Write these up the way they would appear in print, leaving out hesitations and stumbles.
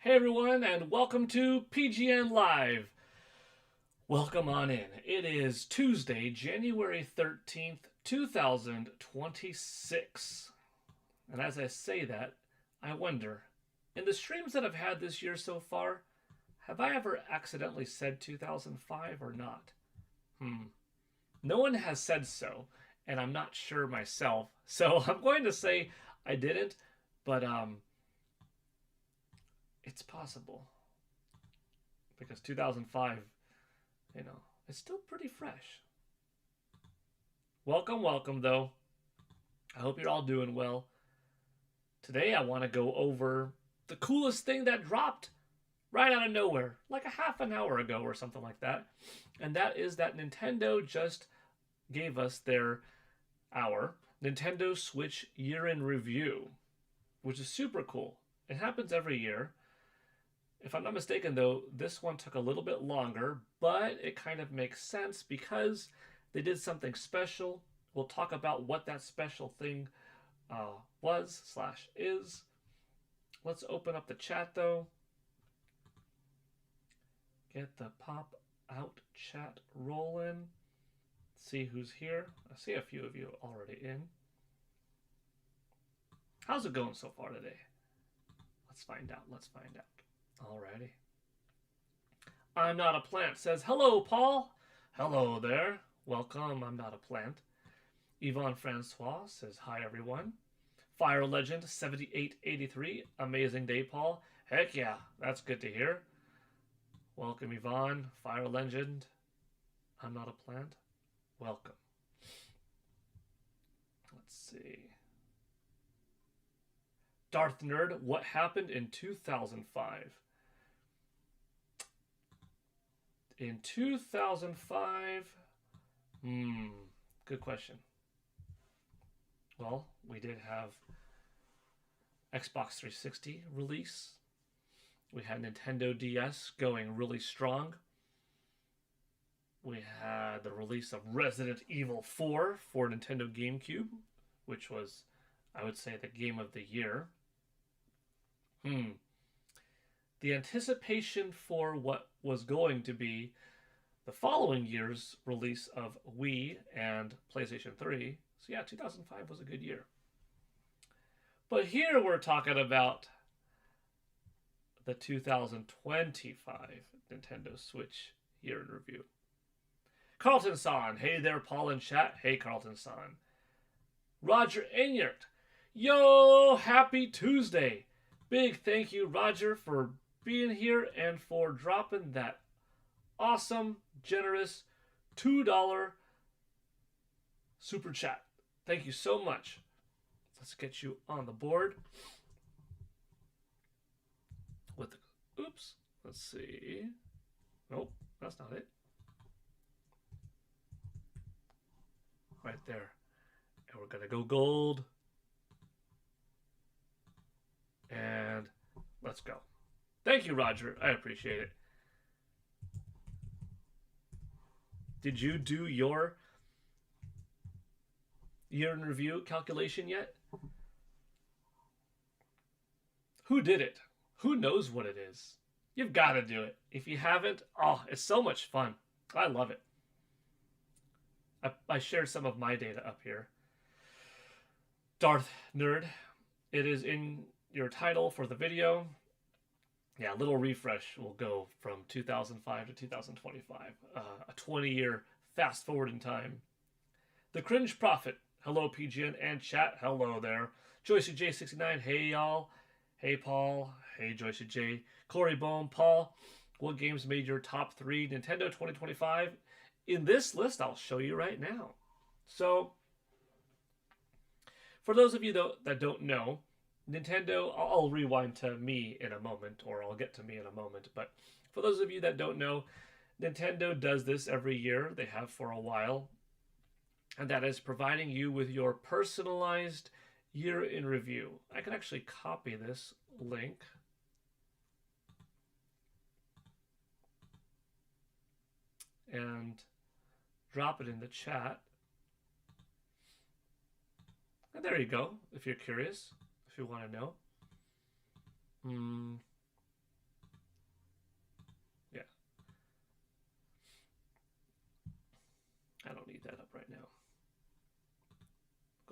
Hey everyone, and welcome to PGN Live. Welcome on in. It is Tuesday, January 13th, 2026. And as I say that, I wonder, in the streams that I've had this year so far, have I ever accidentally said 2005 or not? No one has said so, and I'm not sure myself. So I'm going to say I didn't, but it's possible because 2005, it's still pretty fresh. Welcome, welcome, though. I hope you're all doing well. Today, I want to go over the coolest thing that dropped right out of nowhere, like a half an hour ago or something like that. And that is that Nintendo just gave us our Nintendo Switch year in review, which is super cool. It happens every year. If I'm not mistaken, though, this one took a little bit longer, but it kind of makes sense because they did something special. We'll talk about what that special thing was/is. Let's open up the chat, though. Get the pop out chat rolling. See who's here. I see a few of you already in. How's it going so far today? Let's find out. Alrighty. I'm Not a Plant says, hello, Paul. Hello there. Welcome, I'm Not a Plant. Yvonne Francois says, hi, everyone. Fire Legend 7883. Amazing day, Paul. Heck yeah, that's good to hear. Welcome, Yvonne. Fire Legend. I'm Not a Plant. Welcome. Let's see. Darth Nerd, what happened in 2005? In 2005, good question. Well, we did have Xbox 360 release. We had Nintendo DS going really strong. We had the release of Resident Evil 4 for Nintendo GameCube, which was, I would say, the game of the year. The anticipation for what was going to be the following year's release of Wii and PlayStation 3. So yeah, 2005 was a good year. But here we're talking about the 2025 Nintendo Switch year in review. Carlton San, hey there, Paul in chat. Hey, Carlton San. Roger Enyart, yo, happy Tuesday. Big thank you, Roger, for being here and for dropping that awesome, generous $2 super chat. Thank you so much. Let's get you on the board. Let's see. Nope, that's not it. Right there. And we're going to go gold. And let's go. Thank you, Roger. I appreciate it. Did you do your year in review calculation yet? Who did it? Who knows what it is? You've got to do it. If you haven't, it's so much fun. I love it. I shared some of my data up here. Darth Nerd, it is in your title for the video. Yeah, a little refresh will go from 2005 to 2025. A 20-year fast forward in time. The Cringe Prophet, hello PGN and chat, hello there. Joycey J69, hey y'all. Hey Paul, hey Joycey J. Corey Bohm, Paul, what games made your top 3 Nintendo 2025? In this list, I'll show you right now. So, for those of you that don't know, Nintendo, I'll rewind to me in a moment, or I'll get to me in a moment, but for those of you that don't know, Nintendo does this every year. They have for a while, and that is providing you with your personalized year in review. I can actually copy this link. And drop it in the chat. And there you go, if you're curious, if you want to know.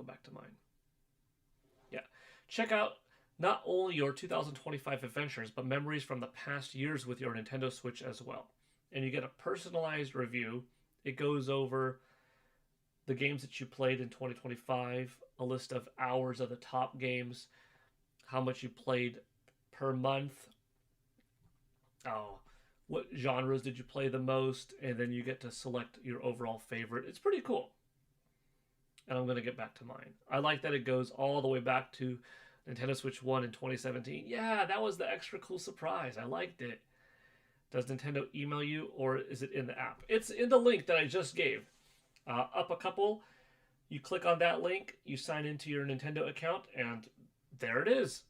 back to mine. Yeah. Check out not only your 2025 adventures, but memories from the past years with your Nintendo Switch as well. And you get a personalized review. It goes over the games that you played in 2025, a list of hours of the top games, how much you played per month. Oh, what genres did you play the most? And then you get to select your overall favorite. It's pretty cool. And I'm going to get back to mine. I like that it goes all the way back to Nintendo Switch 1 in 2017. Yeah, that was the extra cool surprise. I liked it. Does Nintendo email you or is it in the app? It's in the link that I just gave. Up a couple, you click on that link, you sign into your Nintendo account, and there it is.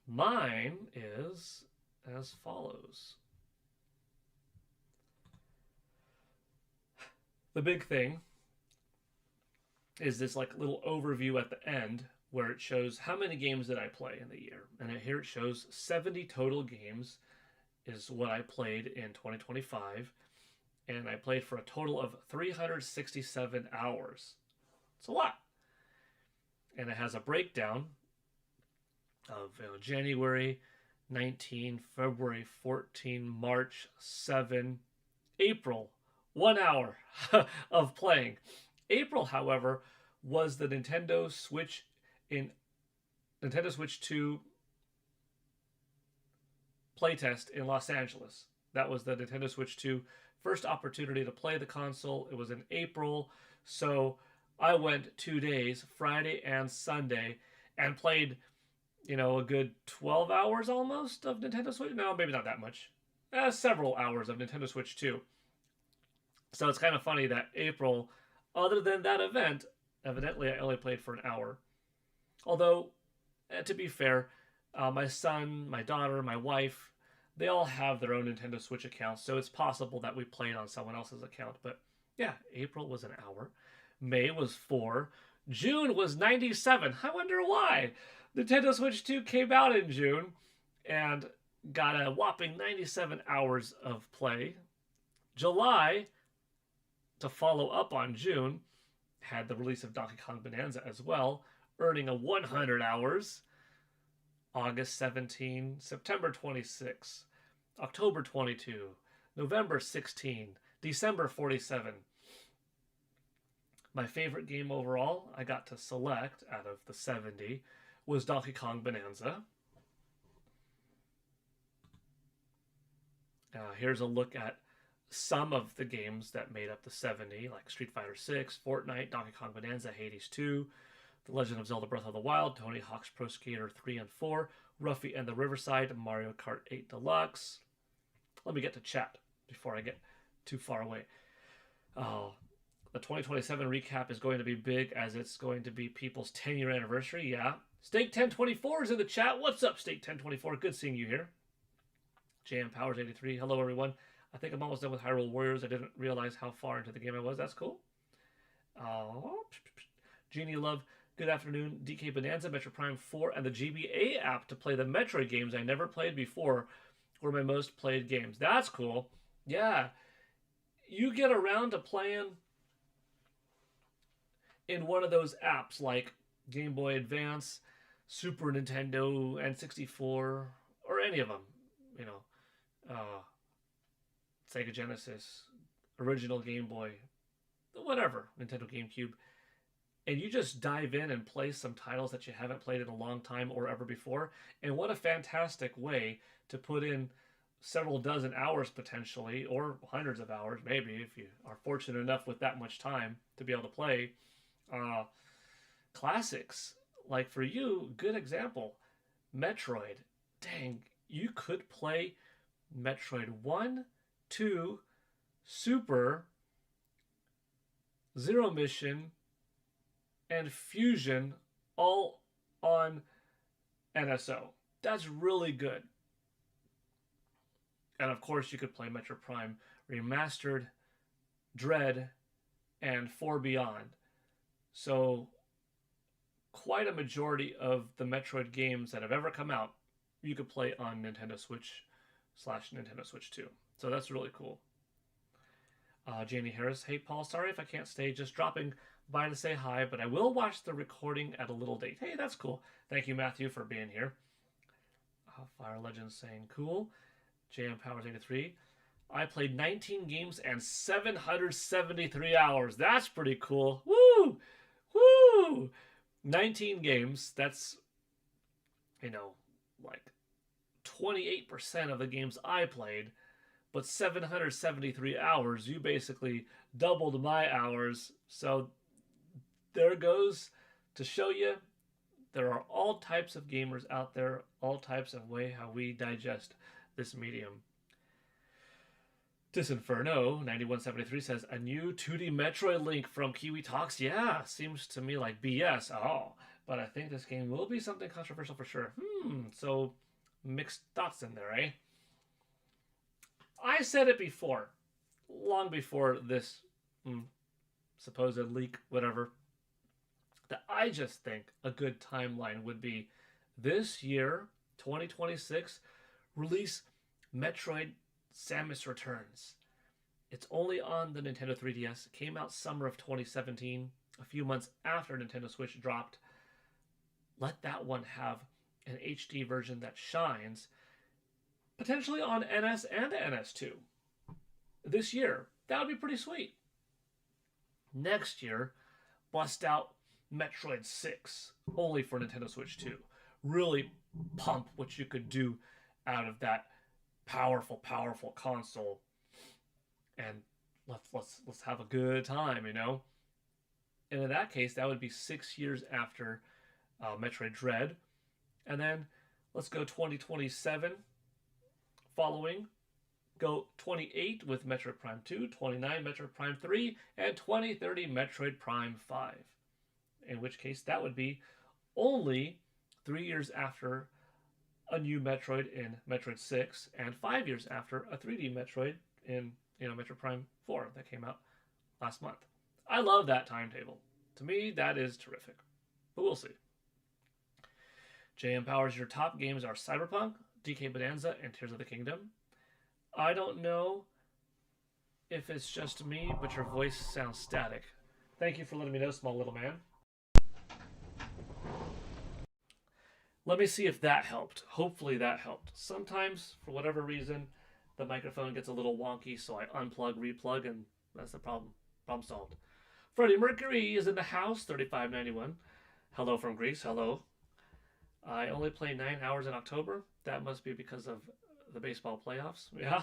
Mine is as follows. The big thing is this like little overview at the end where it shows how many games did I play in the year. And here it shows 70 total games is what I played in 2025. And I played for a total of 367 hours. It's a lot. And it has a breakdown of January 19, February 14, March 7, April 1 hour of playing. April, however, was the Nintendo Switch 2 playtest in Los Angeles. That was the Nintendo Switch 2 first opportunity to play the console. It was in April, so I went 2 days, Friday and Sunday, and played, a good 12 hours almost of Nintendo Switch. No, maybe not that much. Several hours of Nintendo Switch 2. So it's kind of funny that April, other than that event, evidently I only played for an hour. Although, to be fair, my son, my daughter, my wife, they all have their own Nintendo Switch accounts, so it's possible that we played on someone else's account. But yeah, April was an hour. May was 4. June was 97. I wonder why. Nintendo Switch 2 came out in June and got a whopping 97 hours of play. July, to follow up on June, had the release of Donkey Kong Bonanza as well, earning a 100 hours. August 17, September 26, October 22, November 16, December 47. My favorite game overall, I got to select out of the 70, was Donkey Kong Bonanza. Here's a look at some of the games that made up the 70, like Street Fighter 6, Fortnite, Donkey Kong Bonanza, Hades 2, The Legend of Zelda Breath of the Wild, Tony Hawk's Pro Skater 3 and 4, Ruffy and the Riverside, Mario Kart 8 Deluxe. Let me get to chat before I get too far away. The 2027 recap is going to be big as it's going to be people's 10-year anniversary. Yeah. Steak1024 is in the chat. What's up, Steak1024? Good seeing you here. JM Powers 83. Hello, everyone. I think I'm almost done with Hyrule Warriors. I didn't realize how far into the game I was. That's cool. Genie Love. Good afternoon. DK Bonanza, Metro Prime 4, and the GBA app to play the Metroid games I never played before were my most played games. That's cool. Yeah. You get around to playing in one of those apps like Game Boy Advance, Super Nintendo, N64, or any of them. Sega Genesis, original Game Boy, whatever, Nintendo GameCube. And you just dive in and play some titles that you haven't played in a long time or ever before. And what a fantastic way to put in several dozen hours potentially, or hundreds of hours maybe, if you are fortunate enough with that much time to be able to play classics. Like for you, good example, Metroid. Dang, you could play Metroid 1, 2, Super, Zero Mission, and Fusion all on NSO. That's really good. And of course, you could play Metro Prime Remastered, Dread, and 4 Beyond. So, quite a majority of the Metroid games that have ever come out, you could play on Nintendo Switch / Nintendo Switch 2. So that's really cool. Janie Harris, hey Paul, sorry if I can't stay, just dropping by to say hi, but I will watch the recording at a little date. Hey, that's cool. Thank you, Matthew, for being here. Fire Legends saying cool. JM Powers 83. I played 19 games and 773 hours. That's pretty cool. Woo! Woo! 19 games. That's, like 28% of the games I played. But 773 hours, you basically doubled my hours. So there goes to show you there are all types of gamers out there, all types of way how we digest this medium. Disinferno 9173 says a new 2D Metroid link from Kiwi Talks. Yeah, seems to me like BS. Oh, but I think this game will be something controversial for sure. So mixed thoughts in there, eh? I said it before, long before this supposed leak, whatever, that I just think a good timeline would be this year, 2026, release Metroid Samus Returns. It's only on the Nintendo 3DS. It came out summer of 2017, a few months after Nintendo Switch dropped. Let that one have an HD version that shines, potentially on NS and NS2. This year, that would be pretty sweet. Next year, bust out Metroid 6, only for Nintendo Switch 2. Really pump what you could do out of that powerful console, and let's have a good time, And in that case, that would be 6 years after Metroid Dread, and then let's go 2027 following. Go 28 with Metroid Prime 2, 29 Metroid Prime 3, and 2030 Metroid Prime 5. In which case, that would be only 3 years after a new Metroid in Metroid 6, and 5 years after a 3D Metroid in Metroid Prime 4 that came out last month. I love that timetable. To me, that is terrific. But we'll see. JM Powers, your top games are Cyberpunk, DK Bonanza, and Tears of the Kingdom. I don't know if it's just me, but your voice sounds static. Thank you for letting me know, small little man. Let me see if that helped. Hopefully that helped. Sometimes, for whatever reason, the microphone gets a little wonky, so I unplug, replug, and that's the problem. Problem solved. Freddie Mercury is in the house, 3591. Hello from Greece. Hello. I only play 9 hours in October. That must be because of the baseball playoffs. Yeah.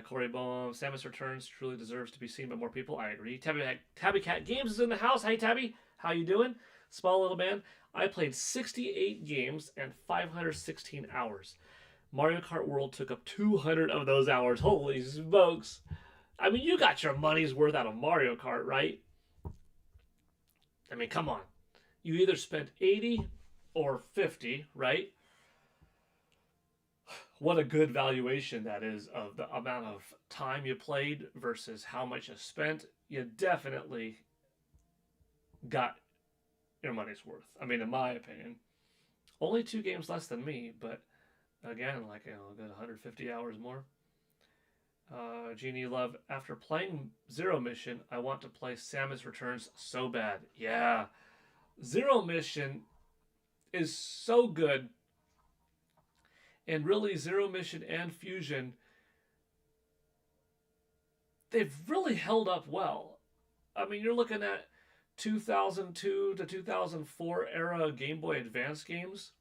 Corey Bohm, Samus Returns truly deserves to be seen by more people. I agree. Tabby Cat Games is in the house. Hey, Tabby. How you doing? Small little man. I played 68 games and 516 hours. Mario Kart World took up 200 of those hours. Holy smokes. I mean, you got your money's worth out of Mario Kart, right? I mean, come on. You either spent 80 or 50, right? What a good valuation that is of the amount of time you played versus how much you spent. You definitely got your money's worth. I mean, in my opinion. Only 2 games less than me, but again, like, a good 150 hours more. Genie Love, after playing Zero Mission, I want to play Samus Returns so bad. Yeah. Zero Mission is so good. And really, Zero Mission and Fusion, they've really held up well. I mean, you're looking at 2002 to 2004 era Game Boy Advance games.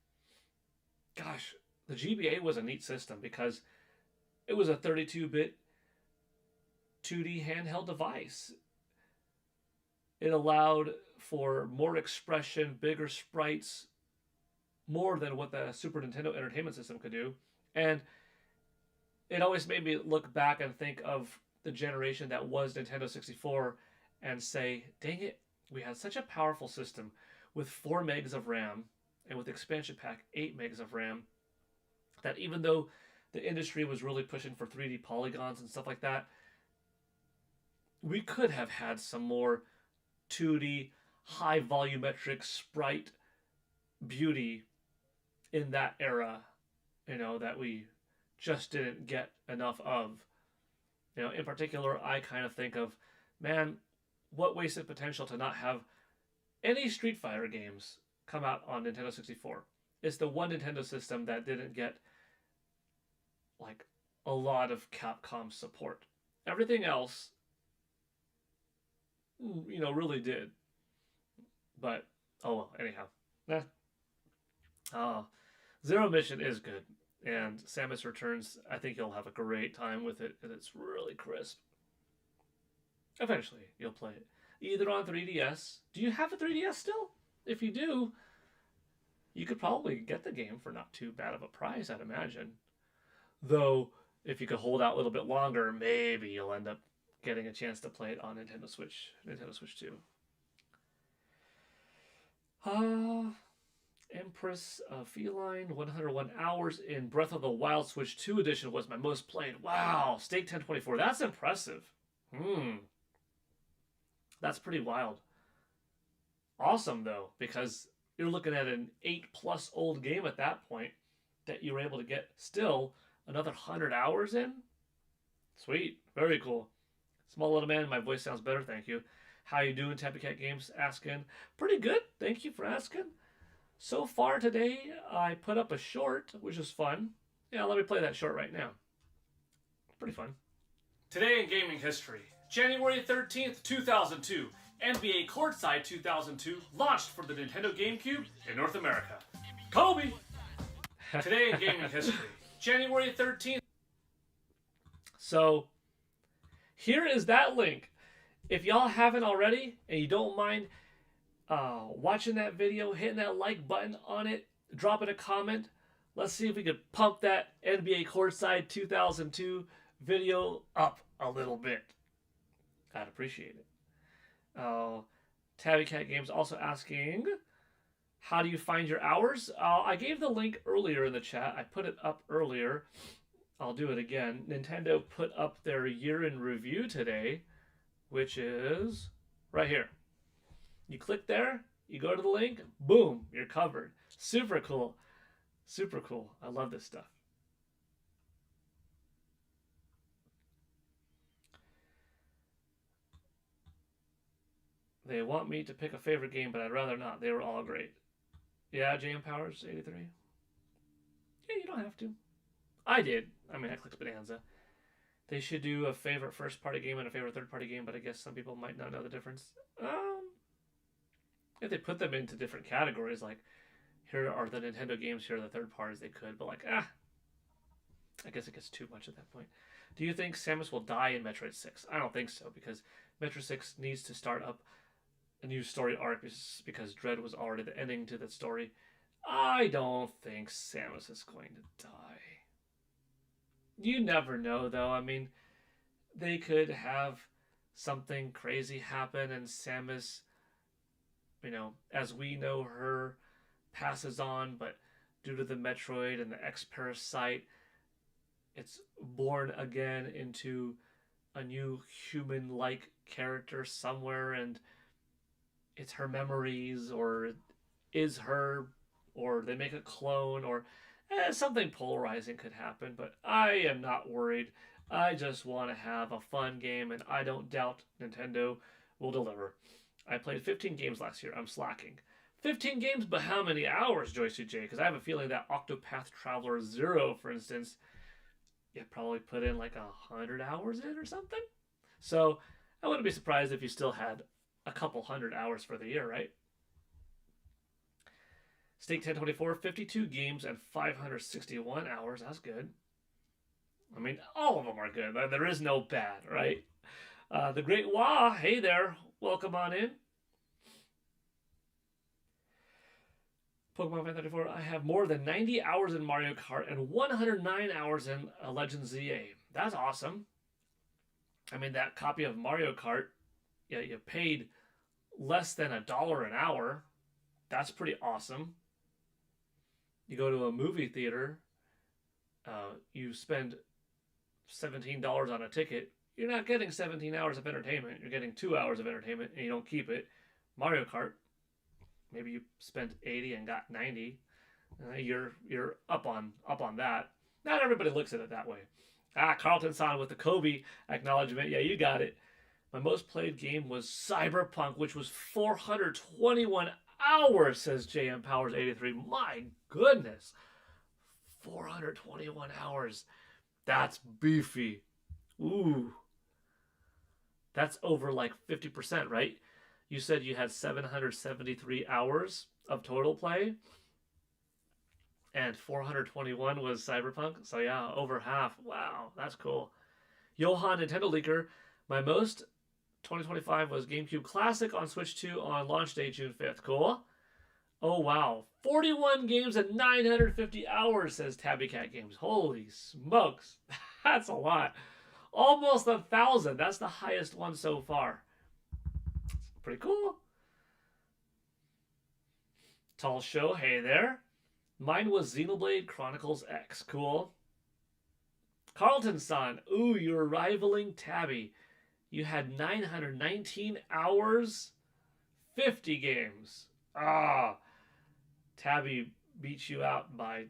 Gosh, the GBA was a neat system because it was a 32-bit 2D handheld device. It allowed for more expression, bigger sprites, more than what the Super Nintendo Entertainment System could do. And it always made me look back and think of the generation that was Nintendo 64 and say, dang it, we had such a powerful system with 4 megs of RAM and with expansion pack 8 megs of RAM that even though the industry was really pushing for 3D polygons and stuff like that, we could have had some more 2D high volumetric sprite beauty in that era, that we just didn't get enough of. In particular, I kind of think of, man, what wasted potential to not have any Street Fighter games come out on Nintendo 64. It's the one Nintendo system that didn't get like a lot of Capcom support. Everything else, really did. But oh well. Anyhow, eh. uh, Zero Mission is good, and Samus Returns. I think you'll have a great time with it, and it's really crisp. Eventually, you'll play it either on 3DS. Do you have a 3DS still? If you do, you could probably get the game for not too bad of a price, I'd imagine. Though, if you could hold out a little bit longer, maybe you'll end up getting a chance to play it on Nintendo Switch 2. Empress Feline, 101 hours in Breath of the Wild Switch 2 edition was my most played. Wow, Stake 1024. That's impressive. That's pretty wild. Awesome, though, because you're looking at an 8+ old game at that point that you were able to get still another 100 hours in. Sweet. Very cool. Small little man, my voice sounds better, thank you. How you doing, Tappy Cat Games? Asking. Pretty good, thank you for asking. So far today, I put up a short, which is fun. Yeah, let me play that short right now. Pretty fun. Today in gaming history, January 13th, 2002, NBA Courtside 2002 launched for the Nintendo GameCube in North America. Kobe! Today in gaming history, January 13th. So, here is that link. If y'all haven't already, and you don't mind watching that video, hitting that like button on it, dropping a comment, let's see if we could pump that NBA Courtside 2002 video up a little bit. I'd appreciate it. Tabby Cat Games also asking, how do you find your hours? I gave the link earlier in the chat. I put it up earlier. I'll do it again. Nintendo put up their year in review today, which is right here. You click there, you go to the link, boom, you're covered. Super cool. Super cool. I love this stuff. They want me to pick a favorite game, but I'd rather not. They were all great. Yeah, JM Powers 83. Yeah, you don't have to. I did. I mean, I clicked Bonanza. They should do a favorite first-party game and a favorite third-party game, but I guess some people might not know the difference. If they put them into different categories, like here are the Nintendo games, here are the third parties, they could, but I guess it gets too much at that point. Do you think Samus will die in Metroid 6? I don't think so, because Metroid 6 needs to start up a new story arc because Dread was already the ending to that story. I don't think Samus is going to die. You never know, though. I mean, they could have something crazy happen and Samus, as we know her, passes on, but due to the Metroid and the X-Parasite, it's born again into a new human-like character somewhere, and it's her memories, or is her, or they make a clone, or something polarizing could happen, but I am not worried. I just want to have a fun game, and I don't doubt Nintendo will deliver. I played 15 games last year. I'm slacking. 15 games, but how many hours, Joyce J? Because I have a feeling that Octopath Traveler 0, for instance, you probably put in like 100 hours in or something. So I wouldn't be surprised if you still had a couple hundred hours for the year, right? Stake 1024, 52 games and 561 hours. That's good. I mean, all of them are good. There is no bad, right? The Great Wah, hey there. Welcome on in. Pokemon Fan 34, I have more than 90 hours in Mario Kart and 109 hours in Legend ZA. That's awesome. I mean, that copy of Mario Kart, you paid less than $1 an hour. That's pretty awesome. You go to a movie theater, you spend $17 on a ticket. You're not getting 17 hours of entertainment. You're getting 2 hours of entertainment, and you don't keep it. Mario Kart, maybe you spent 80 and got 90. You're up on that. Not everybody looks at it that way. Ah, Carlton-san with the Kobe acknowledgement. Yeah, you got it. My most played game was Cyberpunk, which was 421 hours, says JM Powers 83. My goodness. 421 hours. That's beefy. Ooh. That's over like 50%, right? You said you had 773 hours of total play, and 421 was Cyberpunk. So, yeah, over half. Wow, that's cool. Johan Nintendo Leaker, my most 2025 was GameCube Classic on Switch 2 on launch day, June 5th. Cool. Oh, wow. 41 games and 950 hours, says Tabby Cat Games. Holy smokes. That's a lot. Almost 1,000. That's the highest one so far. Pretty cool. Tall Show, hey there. Mine was Xenoblade Chronicles X. Cool. Carlton-san, ooh, you're rivaling Tabby. You had 919 hours, 50 games. Ah, Tabby beat you out by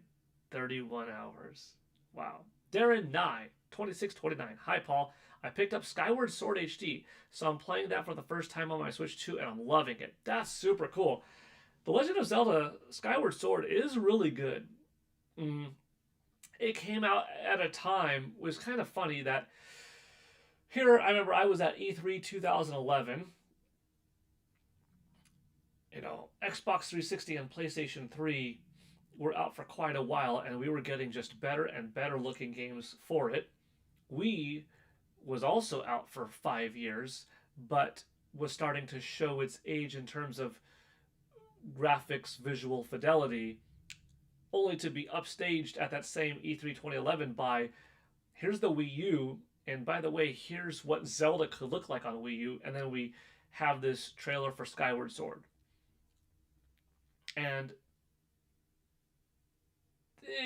31 hours. Wow. Darren Nye, 2629. Hi, Paul. I picked up Skyward Sword HD, so I'm playing that for the first time on my Switch 2, and I'm loving it. That's super cool. The Legend of Zelda Skyward Sword is really good. It came out at a time, it was kind of funny that here, I remember I was at E3 2011. You know, Xbox 360 and PlayStation 3 were out for quite a while, and we were getting just better and better looking games for it. Wii was also out for 5 years, but was starting to show its age in terms of graphics, visual fidelity, only to be upstaged at that same E3 2011 by here's the Wii U, and by the way, here's what Zelda could look like on Wii U, and then we have this trailer for Skyward Sword. And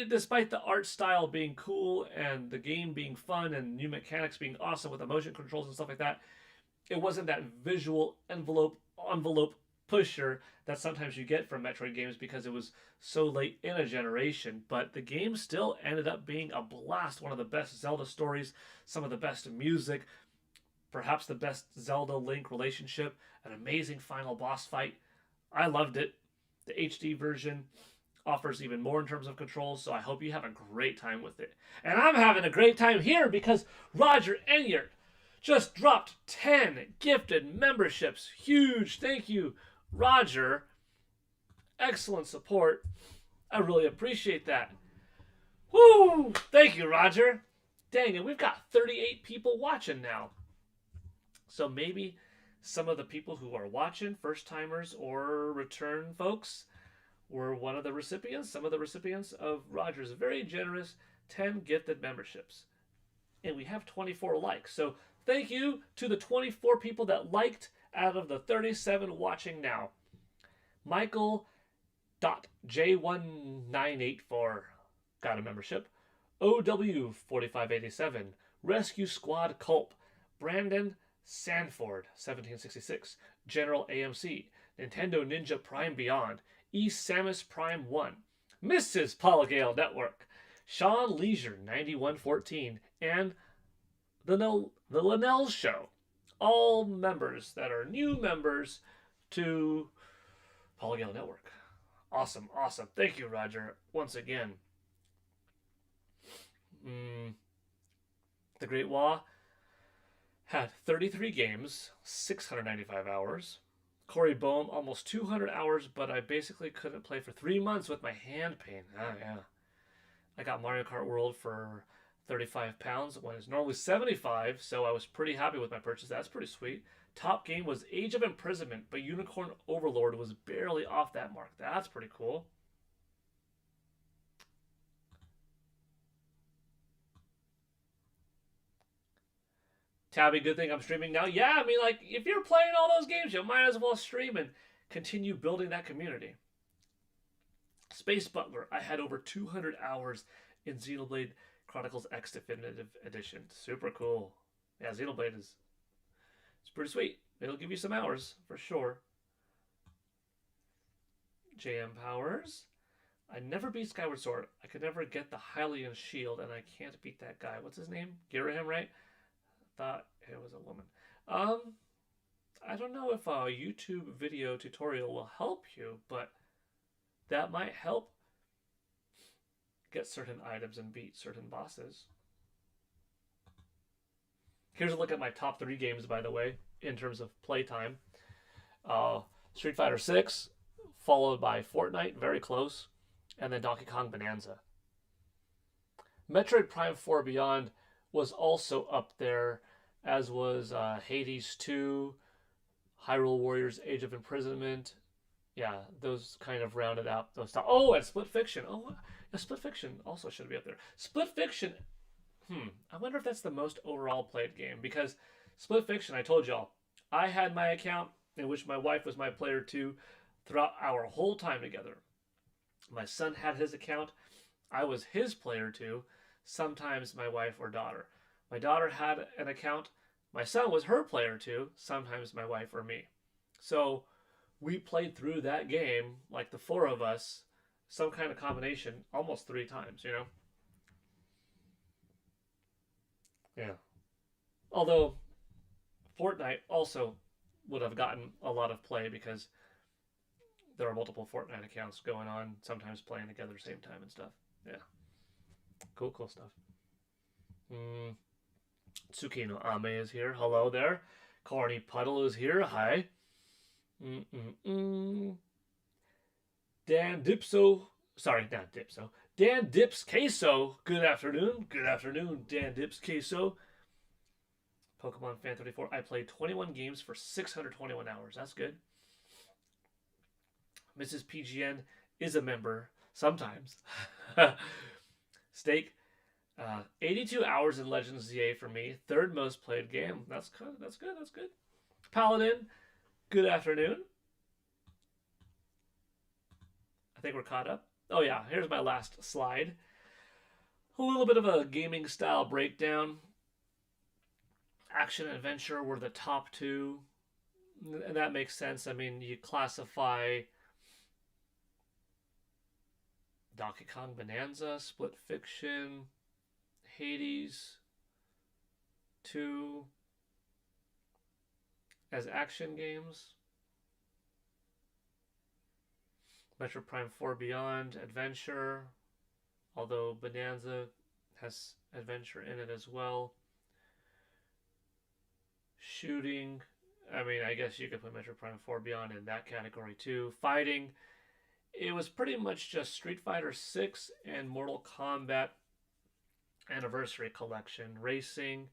despite the art style being cool and the game being fun and new mechanics being awesome with the motion controls and stuff like that, it wasn't that visual envelope pusher that sometimes you get from Metroid games because it was so late in a generation. But the game still ended up being a blast. One of the best Zelda stories, some of the best music, perhaps the best Zelda-Link relationship, an amazing final boss fight. I loved it. The HD version offers even more in terms of controls, so I hope you have a great time with it. And I'm having a great time here because Roger Enyart just dropped 10 gifted memberships. Huge thank you, Roger. Excellent support. I really appreciate that. Woo! Thank you, Roger. Dang it, we've got 38 people watching now. So maybe some of the people who are watching, first timers or return folks, were one of the recipients, some of the recipients of Roger's very generous 10 gifted memberships. And we have 24 likes. So thank you to the 24 people that liked out of the 37 watching now. Michael.J1984 got a membership. OW4587, Rescue Squad Culp, Brandon Sanford 1766, General AMC, Nintendo Ninja Prime Beyond, East Samus Prime 1, Mrs. Paul Gale Network, Sean Leisure 9114, and the Linnell Show. All members that are new members to Paul Gale Network. Awesome, awesome. Thank you, Roger, once again. The Great Wah had 33 games, 695 hours. Corey Boehm, almost 200 hours, but I basically couldn't play for 3 months with my hand pain. Ah, yeah. I got Mario Kart World for £35 when it's normally 75, so I was pretty happy with my purchase. That's pretty sweet. Top game was Age of Imprisonment, but Unicorn Overlord was barely off that mark. That's pretty cool. Tabby, good thing I'm streaming now. Yeah, I mean, like, if you're playing all those games, you might as well stream and continue building that community. Space Butler, I had over 200 hours in Xenoblade Chronicles X Definitive Edition. Super cool. Yeah, Xenoblade is it's pretty sweet. It'll give you some hours, for sure. JM Powers. I never beat Skyward Sword. I could never get the Hylian shield, and I can't beat that guy. What's his name? Girahim, right? Thought it was a woman. Um, I don't know if a YouTube video tutorial will help you, but that might help get certain items and beat certain bosses. Here's a look at my top 3 games, by the way, in terms of playtime. Street Fighter 6, followed by Fortnite, very close, and then Donkey Kong Bonanza. Metroid Prime 4 Beyond was also up there, as was Hades 2, Hyrule Warriors Age of Imprisonment. Yeah, those kind of rounded out those top. Oh, and Split Fiction. Oh, yeah, Split Fiction also should be up there. Split Fiction, I wonder if that's the most overall played game, because Split Fiction, I told y'all, I had my account in which my wife was my player too throughout our whole time together. My son had his account. I was his player too, sometimes my wife or daughter. My daughter had an account. My son was her player too, sometimes my wife or me. So we played through that game, like the 4 of us, some kind of combination, almost 3 times, you know? Yeah. Although Fortnite also would have gotten a lot of play because there are multiple Fortnite accounts going on, sometimes playing together at the same time and stuff. Yeah. Cool stuff. Tsukino Ame is here. Hello there. Corny Puddle is here. Hi. Dan Dipso. Sorry, not Dipso. Dan Dips Queso. Good afternoon. Good afternoon, Dan Dips Queso. Pokemon Fan 34. I played 21 games for 621 hours. That's good. Mrs. PGN is a member sometimes. Steak. 82 hours in Legends ZA for me. 3rd most played game. That's good. That's good. That's good. Paladin. Good afternoon. I think we're caught up. Oh yeah, here's my last slide. A little bit of a gaming style breakdown. Action and adventure were the top 2. And that makes sense. I mean, you classify Donkey Kong Bonanza, Split Fiction, Hades 2 as action games. Metro Prime 4 Beyond, adventure, although Bonanza has adventure in it as well. Shooting, I mean, I guess you could put Metro Prime 4 Beyond in that category too. Fighting, it was pretty much just Street Fighter 6 and Mortal Kombat Anniversary Collection. Racing,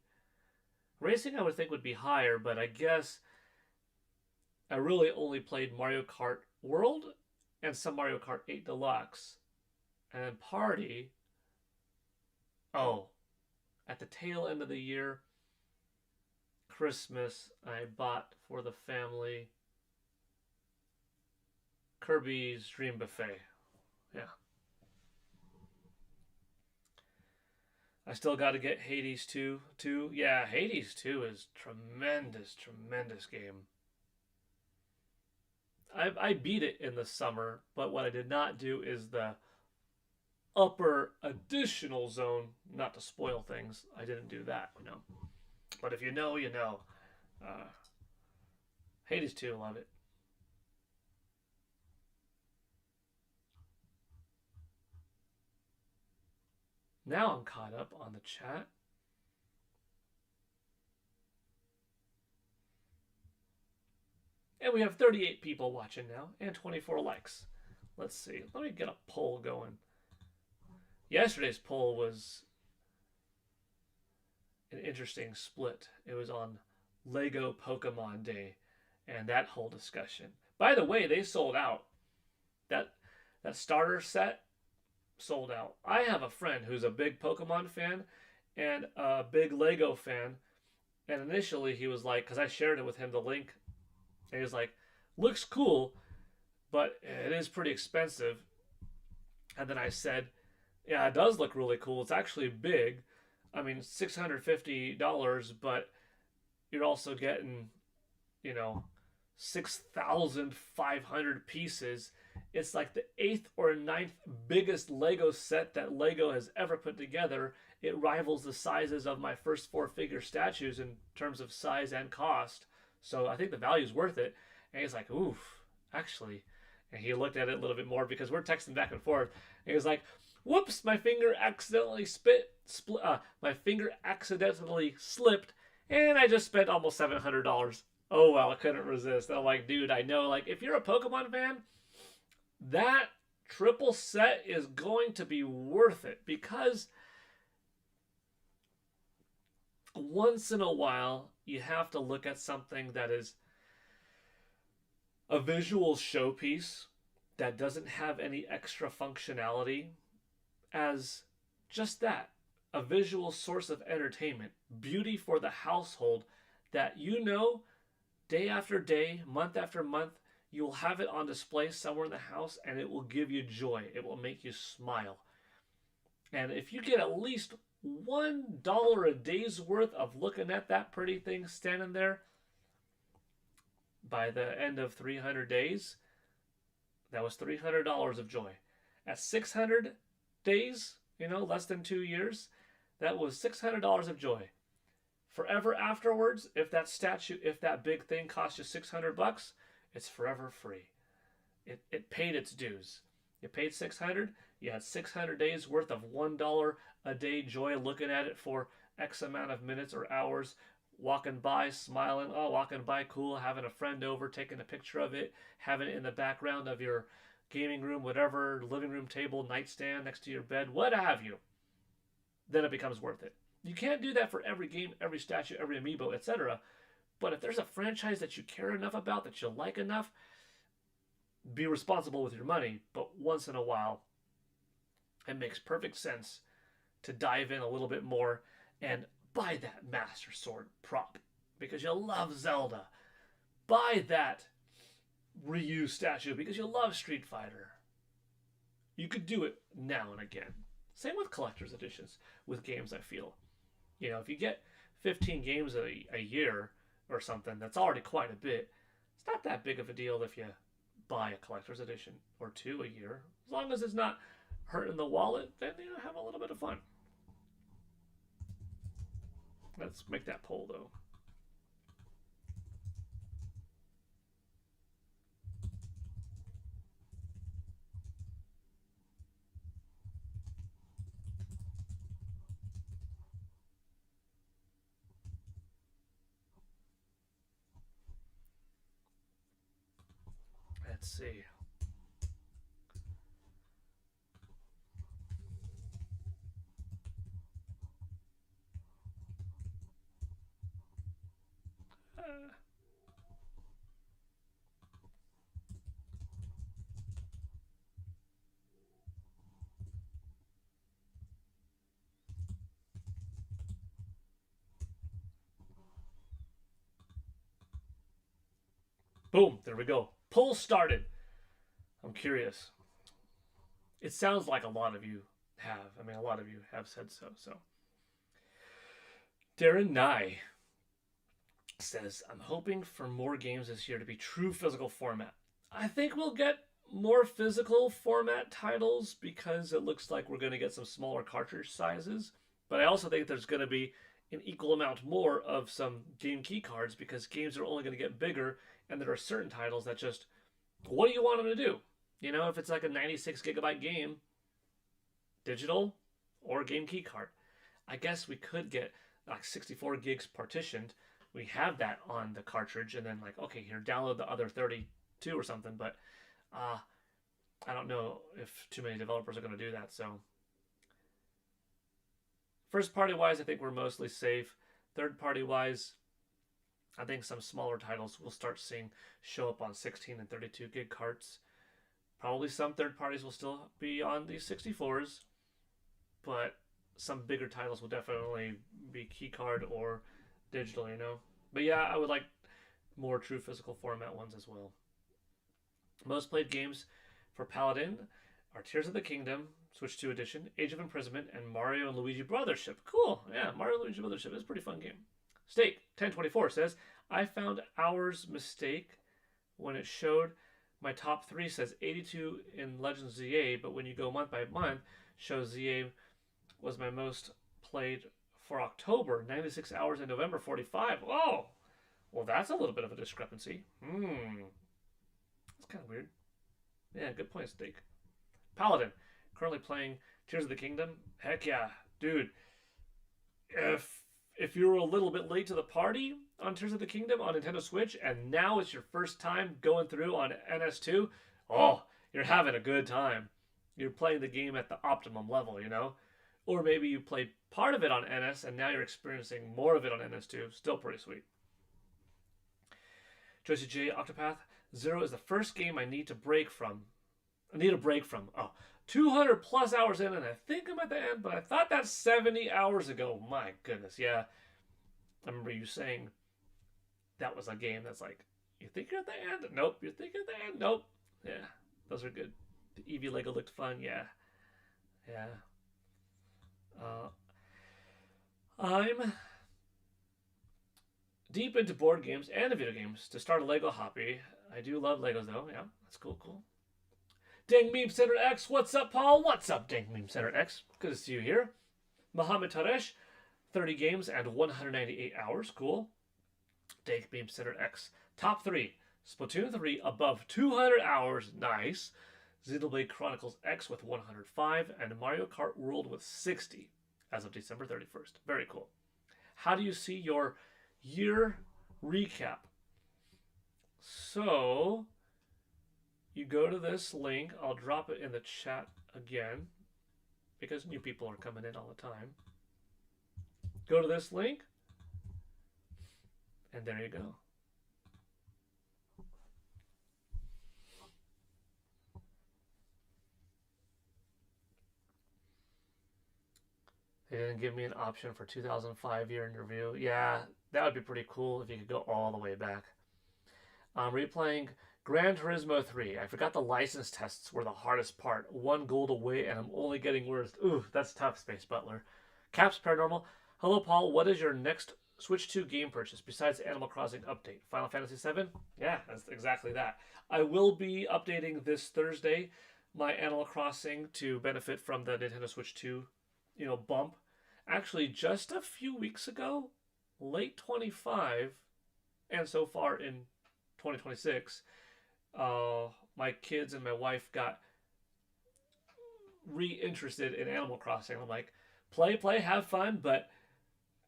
I would think would be higher, but I guess I really only played Mario Kart World and some Mario Kart 8 Deluxe. And then Party, at the tail end of the year, Christmas, I bought for the family Kirby's Dream Buffet. Yeah. I still got to get Hades 2 too. Yeah, Hades 2 is tremendous game. I beat it in the summer, but what I did not do is the upper additional zone, not to spoil things. I didn't do that, you know. But if you know, you know. Hades 2, love it. Now I'm caught up on the chat. And we have 38 people watching now and 24 likes. Let's see. Let me get a poll going. Yesterday's poll was an interesting split. It was on Lego Pokemon Day and that whole discussion. By the way, they sold out. That starter set sold out. I have a friend who's a big Pokemon fan and a big Lego fan. And initially he was like, because I shared it with him, the link, and he was like, looks cool, but it is pretty expensive. And then I said, yeah, it does look really cool. It's actually big. I mean, $650, but you're also getting, 6,500 pieces. It's like the eighth or ninth biggest Lego set that Lego has ever put together. It rivals the sizes of my first four-figure statues in terms of size and cost. So I think the value is worth it. And he's like, oof, actually. And he looked at it a little bit more because we're texting back and forth. And he was like, whoops, my finger accidentally my finger accidentally slipped, and I just spent almost $700. Oh well, I couldn't resist. I'm like, dude, I know. Like, if you're a Pokemon fan, that triple set is going to be worth it because once in a while you have to look at something that is a visual showpiece that doesn't have any extra functionality as just that, a visual source of entertainment, beauty for the household that day after day, month after month, you'll have it on display somewhere in the house and it will give you joy. It will make you smile. And if you get at least $1 a day's worth of looking at that pretty thing standing there, by the end of 300 days, that was $300 of joy. At 600 days, less than 2 years, that was $600 of joy. Forever afterwards, if that big thing cost you $600, it's forever free. It paid its dues. You paid 600, you had 600 days worth of $1 a day joy looking at it for X amount of minutes or hours, walking by, smiling, walking by, cool, having a friend over, taking a picture of it, having it in the background of your gaming room, whatever, living room table, nightstand next to your bed, what have you. Then it becomes worth it. You can't do that for every game, every statue, every amiibo, etc. But if there's a franchise that you care enough about, that you like enough, be responsible with your money. But once in a while, it makes perfect sense to dive in a little bit more and buy that Master Sword prop because you love Zelda. Buy that Ryu statue because you love Street Fighter. You could do it now and again. Same with collector's editions with games, I feel. If you get 15 games a year or something, that's already quite a bit. It's not that big of a deal if you buy a collector's edition or two a year. As long as it's not hurting the wallet, then have a little bit of fun. Let's make that poll, though. Let's see. Boom, there we go. Poll started. I'm curious. It sounds like a lot of you have. A lot of you have said so. Darren Nye says, I'm hoping for more games this year to be true physical format. I think we'll get more physical format titles because it looks like we're going to get some smaller cartridge sizes. But I also think there's going to be an equal amount more of some game key cards because games are only going to get bigger, and there are certain titles that just, what do you want them to do? If it's like a 96 gigabyte game, digital or game key card. I guess we could get like 64 gigs partitioned. We have that on the cartridge, and then okay, here, download the other 32 or something. But I don't know if too many developers are going to do that. So first party wise, I think we're mostly safe. Third party wise, I think some smaller titles we'll start seeing show up on 16 and 32 gig carts. Probably some third parties will still be on these 64s, but some bigger titles will definitely be keycard or digital, But yeah, I would like more true physical format ones as well. Most played games for Paladin are Tears of the Kingdom, Switch 2 Edition, Age of Imprisonment, and Mario and Luigi Brothership. Cool, yeah, Mario and Luigi Brothership is a pretty fun game. Steak 1024 says, I found Hour's mistake when it showed My top 3 says 82 in Legends ZA, but when you go month by month, shows ZA was my most played for October, 96 hours in November, 45. Oh, well, that's a little bit of a discrepancy. That's kind of weird. Yeah, good point, Steak. Paladin, currently playing Tears of the Kingdom. Heck yeah, dude. If you were a little bit late to the party on Tears of the Kingdom on Nintendo Switch, and now it's your first time going through on NS2, oh, you're having a good time. You're playing the game at the optimum level, you know? Or maybe you played part of it on NS and now you're experiencing more of it on NS2. Still pretty sweet. Josie J. Octopath Zero is the first game I need to break from. Oh, 200 plus hours in, and I think I'm at the end, but I thought that's 70 hours ago. My goodness, yeah. I remember you saying that was a game that's like, you think you're at the end? Nope. You think you're at the end? Nope. Yeah, those are good. The Eevee Lego looked fun, yeah. Yeah. I'm deep into board games and video games to start a Lego hobby. I do love Legos, though. Yeah, that's cool. Dang Meme Center X, what's up, Paul? What's up, Dang Meme Center X? Good to see you here. Mohammed Taresh, 30 games and 198 hours. Cool. Dang Meme Center X. Top 3. Splatoon 3 above 200 hours. Nice. Xenoblade Chronicles X with 105 and Mario Kart World with 60 as of December 31st. Very cool. How do you see your year recap? So, you go to this link. I'll drop it in the chat again because new people are coming in all the time. Go to this link, and there you go. They didn't give me an option for 2005 year in review. Yeah, that would be pretty cool if you could go all the way back. I'm replaying Gran Turismo 3. I forgot the license tests were the hardest part. 1 gold away and I'm only getting worse. Ooh, that's tough, Space Butler. Caps Paranormal. Hello, Paul. What is your next Switch 2 game purchase besides Animal Crossing update? Final Fantasy 7? Yeah, that's exactly that. I will be updating this Thursday my Animal Crossing to benefit from the Nintendo Switch 2, bump. Actually, just a few weeks ago, late 25, and so far in 2026, my kids and my wife got reinterested in Animal Crossing. I'm like, play, have fun, but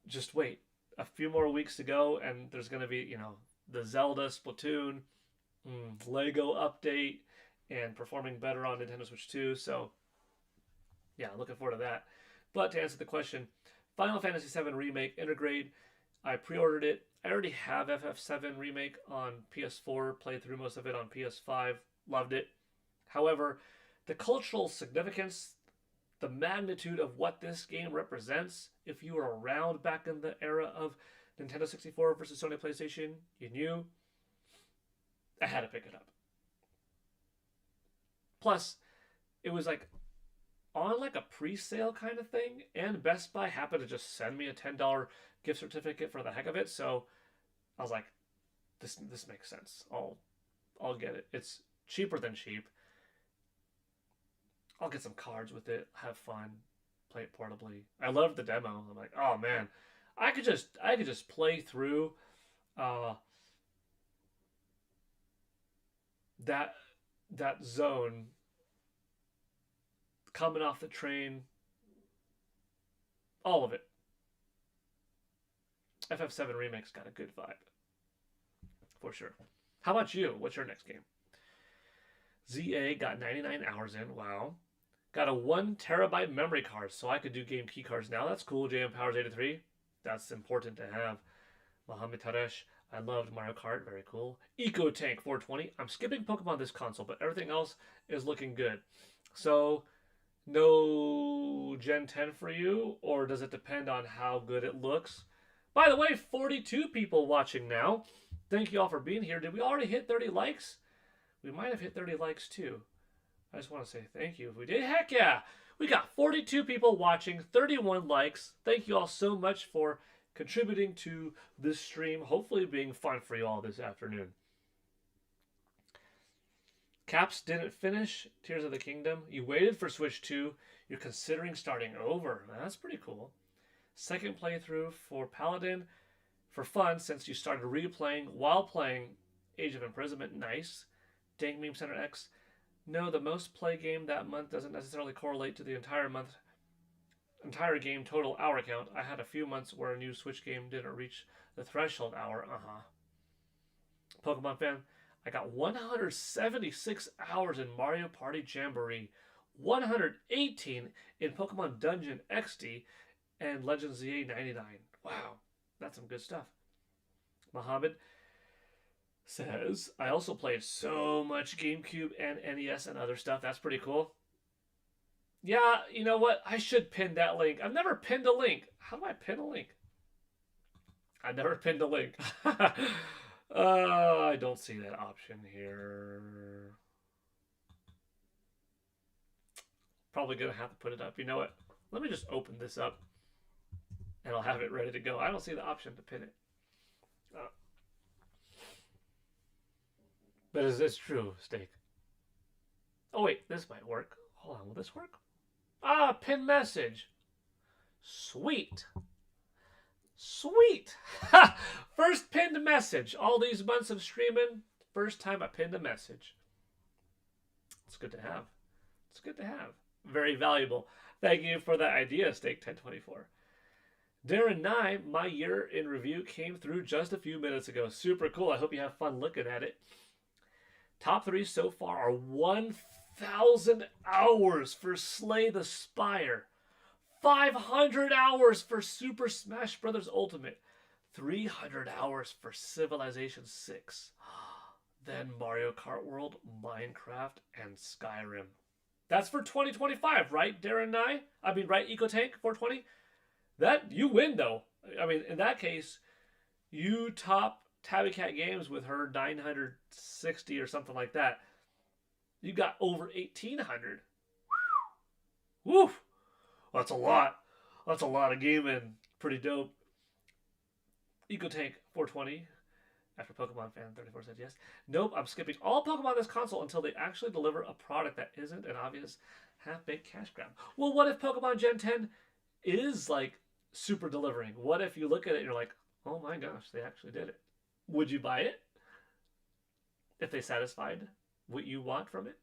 just wait a few more weeks to go, and there's going to be, the Zelda, Splatoon, Lego update, and performing better on Nintendo Switch 2. So, yeah, looking forward to that. But to answer the question, Final Fantasy VII Remake Intergrade, I pre-ordered it. I already have FF7 Remake on PS4, played through most of it on PS5, loved it. However, the cultural significance, the magnitude of what this game represents, if you were around back in the era of Nintendo 64 versus Sony PlayStation, you knew, I had to pick it up. Plus, it was like on like a pre-sale kind of thing, and Best Buy happened to just send me a $10 gift certificate for the heck of it, so I was like, this makes sense. I'll get it. It's cheaper than cheap. I'll get some cards with it, have fun, play it portably. I loved the demo. I'm like, oh man, I could just play through that zone coming off the train, all of it. FF7 Remake's got a good vibe, for sure. How about you? What's your next game? ZA got 99 hours in. Wow. Got a 1 terabyte memory card, so I could do game key cards now. That's cool. JM Powers 83. That's important to have. Mohammed Taresh. I loved Mario Kart. Very cool. Eco Tank 420. I'm skipping Pokemon this console, but everything else is looking good. So, no Gen 10 for you, or does it depend on how good it looks? By the way, 42 people watching now. Thank you all for being here. Did we already hit 30 likes? We might have hit 30 likes too. I just want to say thank you if we did. Heck yeah! We got 42 people watching, 31 likes. Thank you all so much for contributing to this stream. Hopefully being fun for you all this afternoon. Caps didn't finish Tears of the Kingdom. You waited for Switch 2. You're considering starting over. That's pretty cool. Second playthrough for Paladin for fun since you started replaying while playing Age of Imprisonment. Nice. Dang Meme Center X. No, the most play game that month doesn't necessarily correlate to the entire game total hour count. I had a few months where a new Switch game didn't reach the threshold hour. Pokemon fan, I got 176 hours in Mario Party Jamboree, 118 in Pokemon Dungeon XD, and Legends ZA 99. Wow, that's some good stuff. Mohammed says, I also played so much GameCube and NES and other stuff. That's pretty cool. Yeah, you know what? I should pin that link. I've never pinned a link. How do I pin a link? I've never pinned a link. I don't see that option here. Probably going to have to put it up. You know what? Let me just open this up and I'll have it ready to go. I don't see the option to pin it. But it's true, Steak. Oh, wait. This might work. Hold on. Will this work? Pin message. Sweet. Sweet. First pinned message. All these months of streaming, first time I pinned a message. It's good to have. It's good to have. Very valuable. Thank you for that idea, Steak 1024. Darren Nye, my year in review came through just a few minutes ago. Super cool. I hope you have fun looking at it. Top 3 so far are 1,000 hours for Slay the Spire, 500 hours for Super Smash Bros. Ultimate, 300 hours for Civilization 6, then Mario Kart World, Minecraft, and Skyrim. That's for 2025, right, Darren Nye? I mean, right, EcoTank 420? That, you win, though. I mean, in that case, you top Tabby Cat Games with her 960 or something like that. You got over 1,800. Woo! That's a lot. That's a lot of gaming. Pretty dope. EcoTank 420. After Pokemon Fan 34 said yes. Nope, I'm skipping all Pokemon on this console until they actually deliver a product that isn't an obvious half-baked cash grab. Well, what if Pokemon Gen 10 is like super delivering? What if you look at it and you're like, oh my gosh, they actually did it? Would you buy it? If they satisfied what you want from it?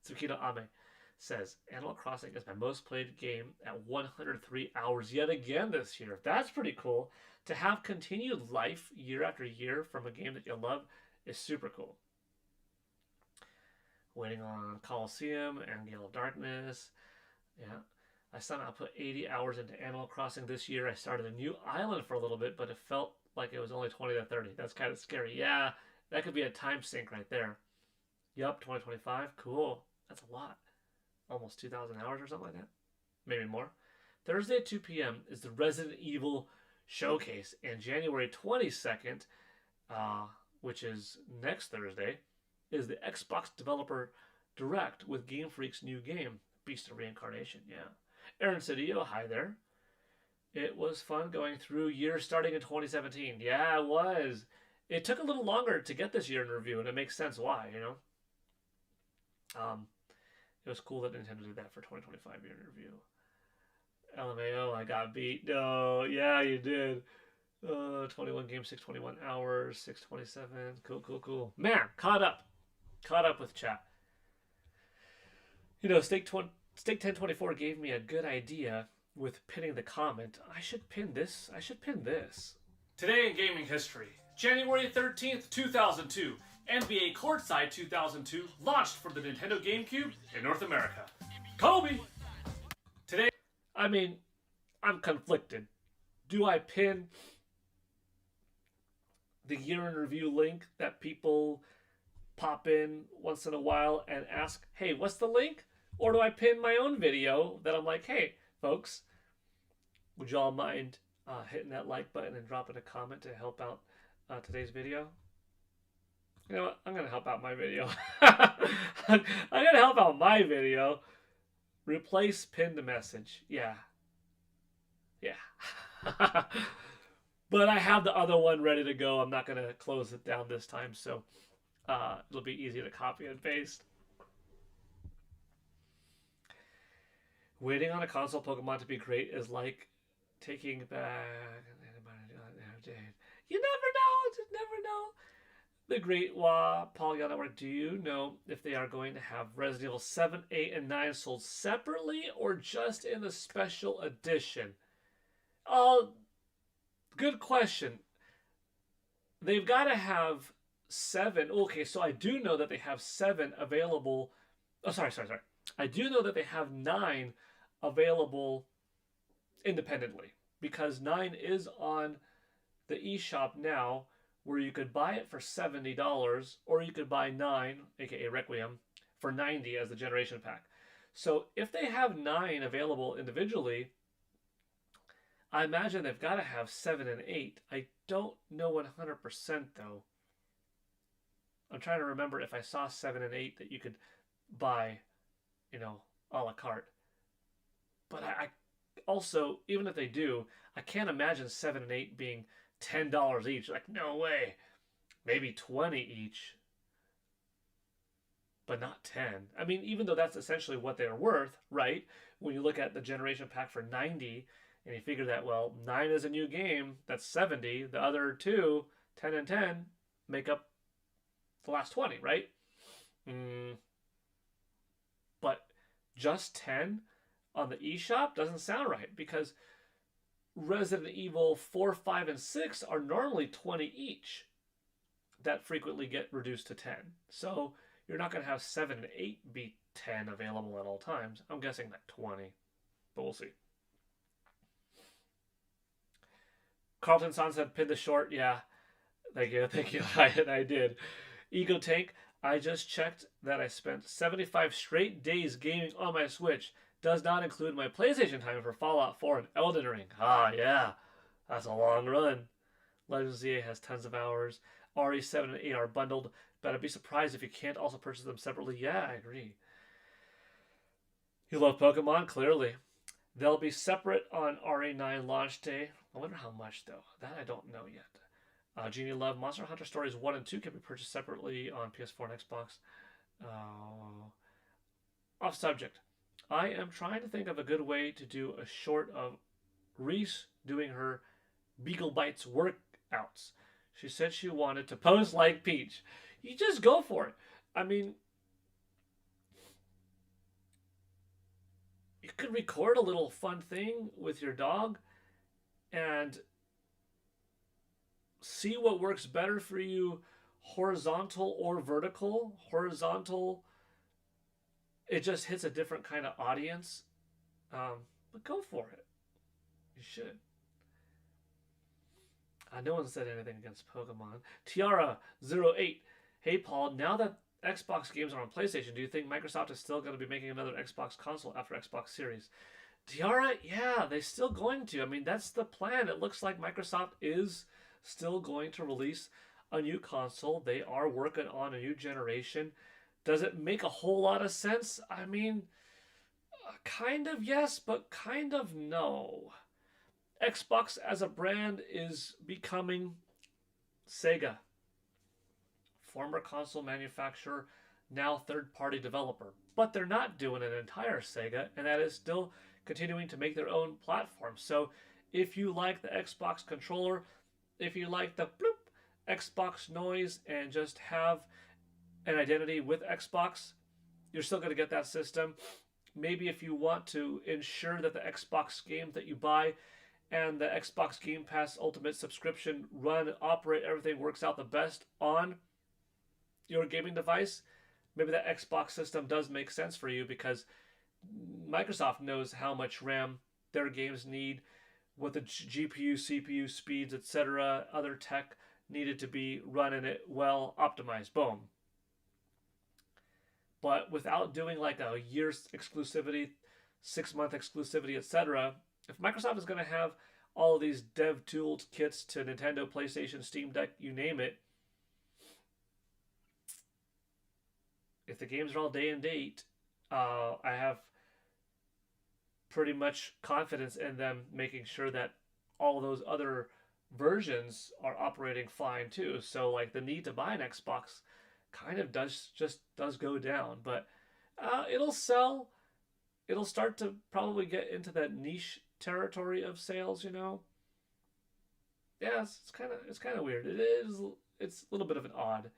Tsukito Ame says, Animal Crossing is my most played game at 103 hours yet again this year. That's pretty cool. To have continued life year after year from a game that you love is super cool. Waiting on Coliseum and Gale of Darkness. Yeah. I somehow put 80 hours into Animal Crossing this year. I started a new island for a little bit, but it felt like it was only 20 to 30. That's kind of scary. Yeah, that could be a time sink right there. Yup, 2025. Cool. That's a lot. Almost 2,000 hours or something like that. Maybe more. Thursday at 2 p.m. is the Resident Evil Showcase. And January 22nd, which is next Thursday, is the Xbox Developer Direct with Game Freak's new game, Beast of Reincarnation. Yeah. Aaron Cedillo, hi there. It was fun going through years starting in 2017. Yeah, it was. It took a little longer to get this year in review, and it makes sense why, you know? It was cool that Nintendo did that for 2025 year in review. LMAO, I got beat. No, yeah, you did. 21 games, 621 hours, 627. Cool. Man, caught up. Caught up with chat. You know, Steak 1024 gave me a good idea with pinning the comment. I should pin this. Today in gaming history, January 13th, 2002, NBA Courtside 2002 launched for the Nintendo GameCube in North America. Kobe! Today, I mean, I'm conflicted. Do I pin the year in review link that people pop in once in a while and ask, hey, what's the link? Or do I pin my own video that I'm like, hey, folks, would you all mind hitting that like button and dropping a comment to help out today's video? You know what? I'm going to help out my video. I'm going to help out my video. Replace pinned message. Yeah. But I have the other one ready to go. I'm not going to close it down this time. So It'll be easy to copy and paste. Waiting on a console Pokemon to be great is like taking back. You never know. Just never know. The Great Polygon Network. Do you know if they are going to have Resident Evil 7, 8, and 9 sold separately or just in the special edition? Oh, good question. They've got to have 7. Okay, so I do know that they have 7 available. Oh, sorry. I do know that they have 9 available independently because 9 is on the eShop now, where you could buy it for $70 or you could buy 9, aka Requiem, for $90 as the generation pack. So if they have 9 available individually, I imagine they've got to have 7 and 8. I don't know 100% though. I'm trying to remember if I saw 7 and 8 that you could buy, a la carte. But I also, even if they do, I can't imagine 7 and 8 being $10 each. Like, no way. Maybe 20 each, but not 10. I mean, even though that's essentially what they're worth, right? When you look at the generation pack for 90, and you figure that, well, 9 is a new game, that's 70. The other two, 10 and 10, make up the last 20, right? But just 10 on the eShop doesn't sound right because Resident Evil 4, 5, and 6 are normally 20 each. That frequently get reduced to 10. So you're not going to have 7 and 8 be 10 available at all times. I'm guessing like 20, but we'll see. Carlton San said, pin the short. Yeah, thank you. I did. Ego Tank, I just checked that I spent 75 straight days gaming on my Switch. Does not include my PlayStation time for Fallout 4 and Elden Ring. Ah, yeah. That's a long run. Legends ZA has tons of hours. RE7 and 8 are bundled, but I'd be surprised if you can't also purchase them separately. Yeah, I agree. You love Pokemon? Clearly. They'll be separate on RE9 launch day. I wonder how much, though. That I don't know yet. Genie Love, Monster Hunter Stories 1 and 2 can be purchased separately on PS4 and Xbox. Off subject. I am trying to think of a good way to do a short of Reese doing her Beagle Bites workouts. She said she wanted to pose like Peach. You just go for it. I mean, you could record a little fun thing with your dog and see what works better for you, horizontal or vertical. Horizontal, it just hits a different kind of audience. But go for it. You should. No one said anything against Pokemon. Tiara08. Hey, Paul, now that Xbox games are on PlayStation, do you think Microsoft is still going to be making another Xbox console after Xbox Series? Tiara, yeah, they're still going to. I mean, that's the plan. It looks like Microsoft is still going to release a new console. They are working on a new generation. Does it make a whole lot of sense? I mean, kind of yes, but kind of no. Xbox as a brand is becoming Sega. Former console manufacturer, now third-party developer. But they're not doing an entire Sega, and that is still continuing to make their own platform. So if you like the Xbox controller, if you like the bloop Xbox noise and just have an identity with Xbox, you're still going to get that system. Maybe if you want to ensure that the Xbox games that you buy and the Xbox Game Pass Ultimate subscription run, operate, everything works out the best on your gaming device, maybe that Xbox system does make sense for you because Microsoft knows how much RAM their games need, what the GPU, CPU speeds, etc., other tech needed to be running it well optimized. Boom. But without doing like a year's exclusivity, 6-month exclusivity, etc., if Microsoft is going to have all of these dev tooled kits to Nintendo, PlayStation, Steam Deck, you name it, if the games are all day and date, I have pretty much confidence in them making sure that all of those other versions are operating fine too. So like the need to buy an Xbox kind of does go down, but it'll sell. It'll start to probably get into that niche territory of sales. Yeah, it's kind of weird. It's a little bit of an odd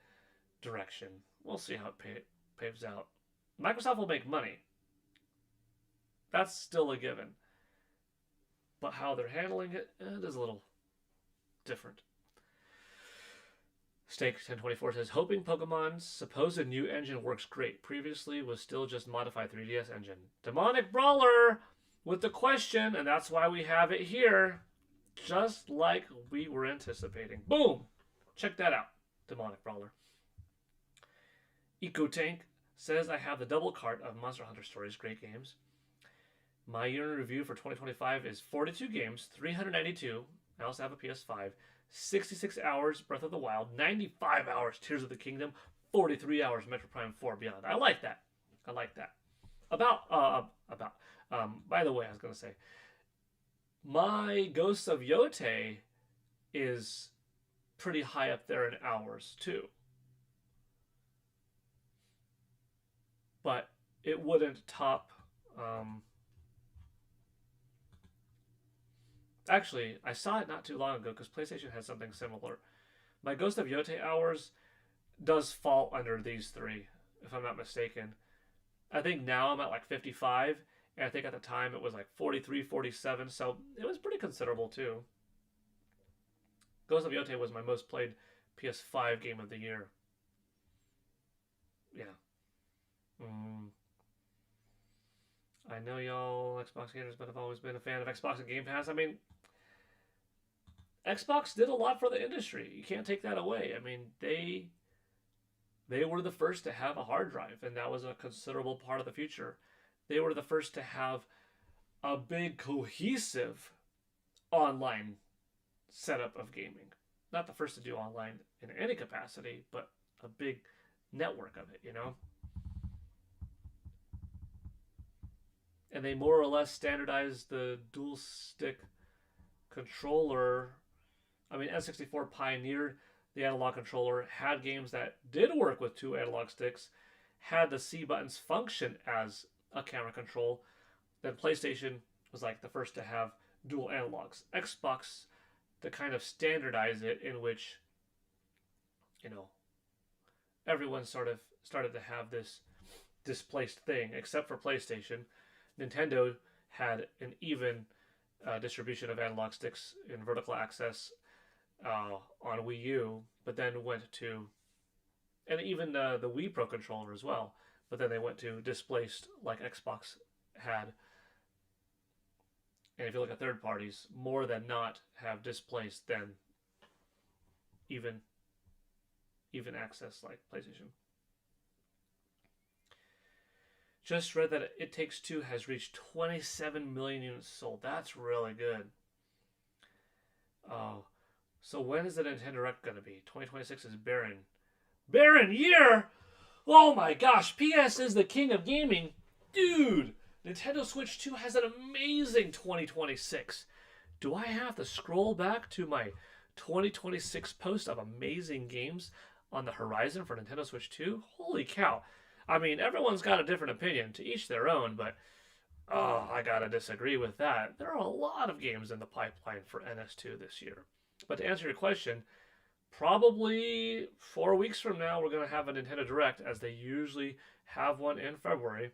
direction. We'll see how it paves out. Microsoft will make money. That's still a given. But how they're handling it is a little different. Steak 1024 says, hoping Pokemon's supposed new engine works great. Previously was still just modified 3DS engine. Demonic Brawler with the question, and that's why we have it here. Just like we were anticipating. Boom! Check that out. Demonic Brawler. Eco Tank says, I have the double cart of Monster Hunter Stories. Great games. My year in review for 2025 is 42 games, 392. I also have a PS5. 66 hours Breath of the Wild, 95 hours Tears of the Kingdom, 43 hours Metro Prime 4 Beyond. I like that. By the way, I was going to say, my Ghosts of Yote is pretty high up there in hours, too. But it wouldn't top... Actually, I saw it not too long ago because PlayStation has something similar. My Ghost of Yote hours does fall under these three, if I'm not mistaken. I think now I'm at like 55, and I think at the time it was like 43, 47, so it was pretty considerable too. Ghost of Yote was my most played PS5 game of the year. Yeah. I know y'all Xbox gamers, but I've always been a fan of Xbox and Game Pass. I mean, Xbox did a lot for the industry. You can't take that away. I mean, they were the first to have a hard drive, and that was a considerable part of the future. They were the first to have a big cohesive online setup of gaming. Not the first to do online in any capacity, but a big network of it, And they more or less standardized the dual stick controller. I mean, N64 pioneered the analog controller, had games that did work with two analog sticks, had the C buttons function as a camera control. Then PlayStation was like the first to have dual analogs. Xbox to kind of standardize it, in which, everyone sort of started to have this displaced thing, except for PlayStation. Nintendo had an even distribution of analog sticks in vertical access on Wii U, but then went to, and even the Wii Pro controller as well, but then they went to displaced like Xbox had. And if you look at third parties, more than not have displaced than even access like PlayStation. Just read that It Takes Two has reached 27 million units sold. That's really good. Oh, so when is the Nintendo Direct going to be? 2026 is barren. Barren year? Oh my gosh, PS is the king of gaming. Dude, Nintendo Switch 2 has an amazing 2026. Do I have to scroll back to my 2026 post of amazing games on the horizon for Nintendo Switch 2? Holy cow. I mean, everyone's got a different opinion, to each their own, but I gotta disagree with that. There are a lot of games in the pipeline for NS2 this year. But to answer your question, probably 4 weeks from now, we're going to have a Nintendo Direct, as they usually have one in February.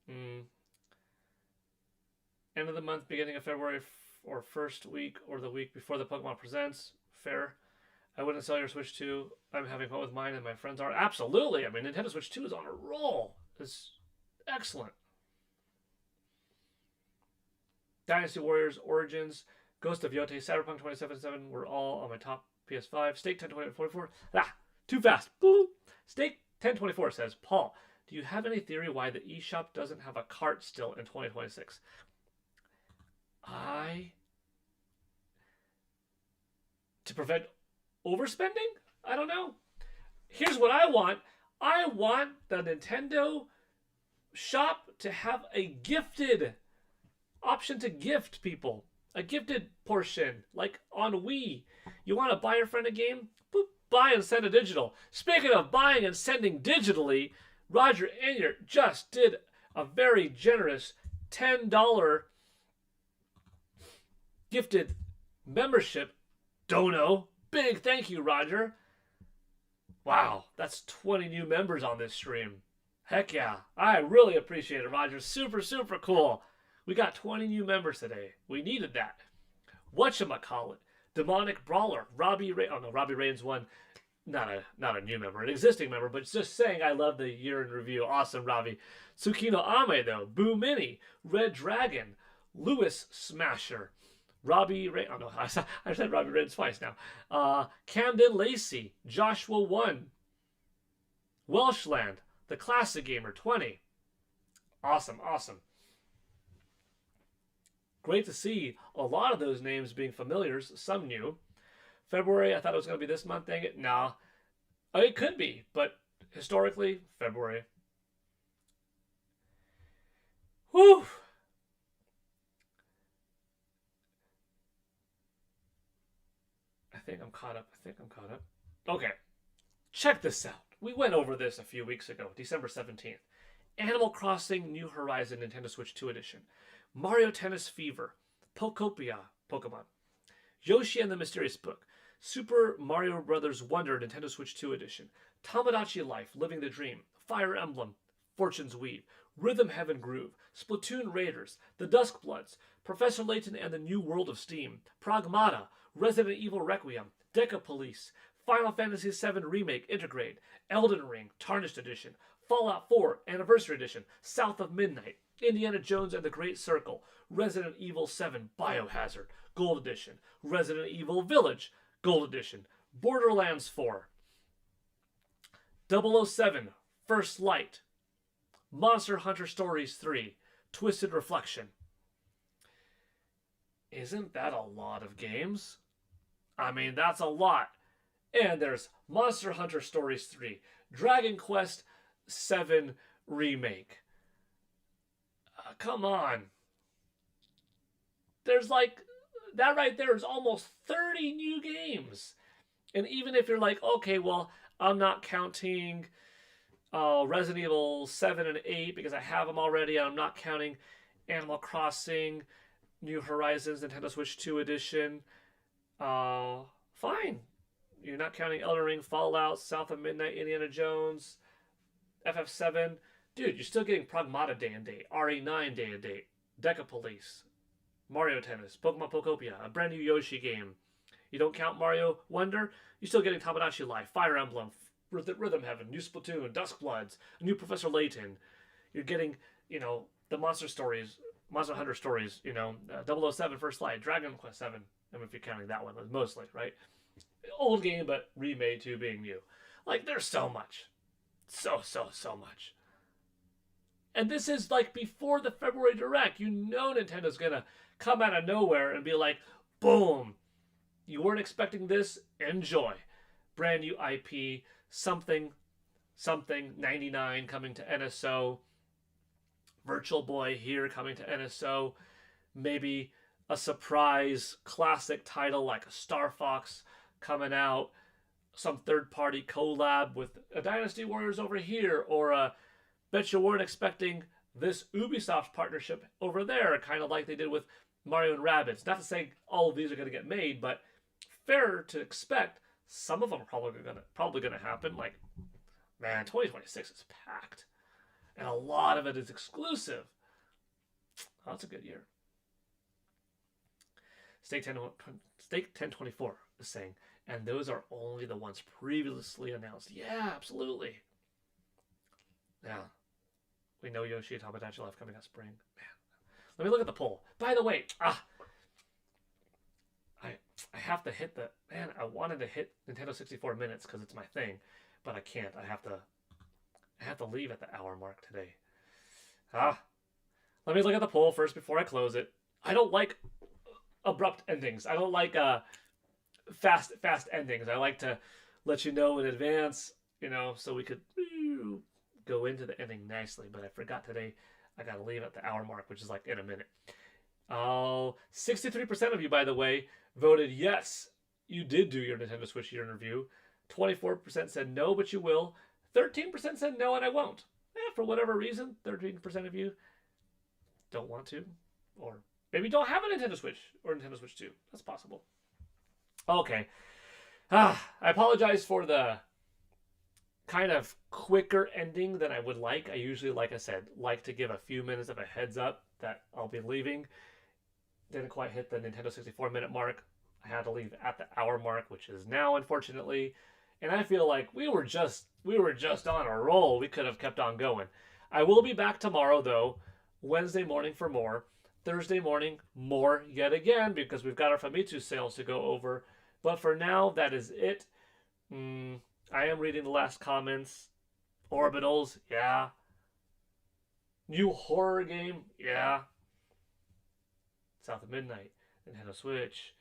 End of the month, beginning of February, or first week, or the week before the Pokemon Presents. Fair. I wouldn't sell your Switch 2. I'm having fun with mine, and my friends are. Absolutely. I mean, Nintendo Switch 2 is on a roll. It's excellent. Dynasty Warriors Origins, Ghost of Yote, Cyberpunk 2077 were all on my top PS5. Steak 1024. Too fast. Boop. Steak 1024 says, Paul, do you have any theory why the eShop doesn't have a cart still in 2026? To prevent overspending? I don't know. Here's what I want. I want the Nintendo shop to have a gifted option to gift people. A gifted portion, like on Wii. You want to buy your friend a game? Boop, buy and send a digital. Speaking of buying and sending digitally, Roger Enyart just did a very generous $10 gifted membership dono. Big thank you, Roger. Wow, that's 20 new members on this stream. Heck yeah. I really appreciate it, Roger. Super, super cool. We got 20 new members today. We needed that. Whatchamacallit? Demonic Brawler. Robbie Ray. Oh no, Robbie Rain's one. Not a new member, an existing member, but just saying I love the year in review. Awesome, Robbie. Tsukino Ame, though. Boo Mini. Red Dragon. Lewis Smasher. Robbie Ray. Oh no, I said Robbie Rain twice now. Camden Lacey. Joshua 1. Welshland. The Classic Gamer 20. Awesome, awesome. Great to see a lot of those names being familiars, some new. February, I thought it was going to be this month, dang it. Nah. It could be, but historically, February. Whew. I think I'm caught up. Okay. Check this out. We went over this a few weeks ago, December 17th. Animal Crossing New Horizon Nintendo Switch 2 Edition. Mario Tennis Fever. Pokopia Pokemon. Yoshi and the Mysterious Book. Super Mario Bros. Wonder Nintendo Switch 2 Edition. Tamagotchi Life Living the Dream. Fire Emblem. Fortune's Weave. Rhythm Heaven Groove. Splatoon Raiders. The Duskbloods. Professor Layton and the New World of Steam. Pragmata. Resident Evil Requiem. Deca Police. Final Fantasy VII Remake Intergrade. Elden Ring Tarnished Edition. Fallout 4 Anniversary Edition. South of Midnight. Indiana Jones and the Great Circle. Resident Evil 7 Biohazard Gold Edition. Resident Evil Village Gold Edition. Borderlands 4. 007 First Light. Monster Hunter Stories 3. Twisted Reflection. Isn't that a lot of games? I mean, that's a lot. And there's Monster Hunter Stories 3. Dragon Quest 7 Remake. Come on. There's like, that right there is almost 30 new games. And even if you're like, okay, well, I'm not counting Resident Evil 7 and 8 because I have them already. I'm not counting Animal Crossing, New Horizons, Nintendo Switch 2 Edition. Fine. You're not counting Elden Ring, Fallout, South of Midnight, Indiana Jones, FF7. Dude, you're still getting Pragmata Day and Date, RE9 Day and Date, Deca Police, Mario Tennis, Pokemon Pokopia, a brand new Yoshi game. You don't count Mario Wonder, you're still getting Tamagotchi Life, Fire Emblem, Rhythm Heaven, new Splatoon, Duskbloods, a new Professor Layton. You're getting, the Monster Hunter stories, 007 First Light, Dragon Quest 7. I mean, if you're counting that one, mostly, right? Old game, but remade to being new. Like, there's so much. So much. And this is like before the February Direct. Nintendo's gonna come out of nowhere and be like, boom. You weren't expecting this? Enjoy. Brand new IP, something, 99 coming to NSO. Virtual Boy here coming to NSO. Maybe a surprise classic title like a Star Fox coming out. Some third-party collab with a Dynasty Warriors over here, or a bet you weren't expecting this Ubisoft partnership over there, kind of like they did with Mario and Rabbids. Not to say all of these are going to get made, but fair to expect some of them are probably going to happen. Like, man, 2026 is packed, and a lot of it is exclusive. Oh, that's a good year. Stake 1024 is saying, and those are only the ones previously announced. Yeah, absolutely. Now, we know Yoshi and Tamagotchi Life coming out spring. Man, let me look at the poll. By the way, I have to hit I wanted to hit Nintendo 64 minutes because it's my thing, but I can't. I have to leave at the hour mark today. Let me look at the poll first before I close it. I don't like abrupt endings. I don't like fast endings. I like to let you know in advance, so we could go into the ending nicely. But I forgot today. I gotta leave at the hour mark, which is like in a minute. 63% of you, by the way, voted yes. You did do your Nintendo Switch year in review. 24% said no, but you will. 13% said no, and I won't. For whatever reason, 13% of you don't want to, or maybe don't have a Nintendo Switch or Nintendo Switch 2. That's possible. Okay. I apologize for the kind of quicker ending than I would like. I usually, like I said, like to give a few minutes of a heads up that I'll be leaving. Didn't quite hit the Nintendo 64-minute mark. I had to leave at the hour mark, which is now, unfortunately. And I feel like we were just on a roll. We could have kept on going. I will be back tomorrow, though. Wednesday morning for more. Thursday morning, more yet again, because we've got our Famitsu sales to go over. But for now, that is it. I am reading the last comments. Orbitals, yeah. New horror game, yeah. South of Midnight, Nintendo Switch,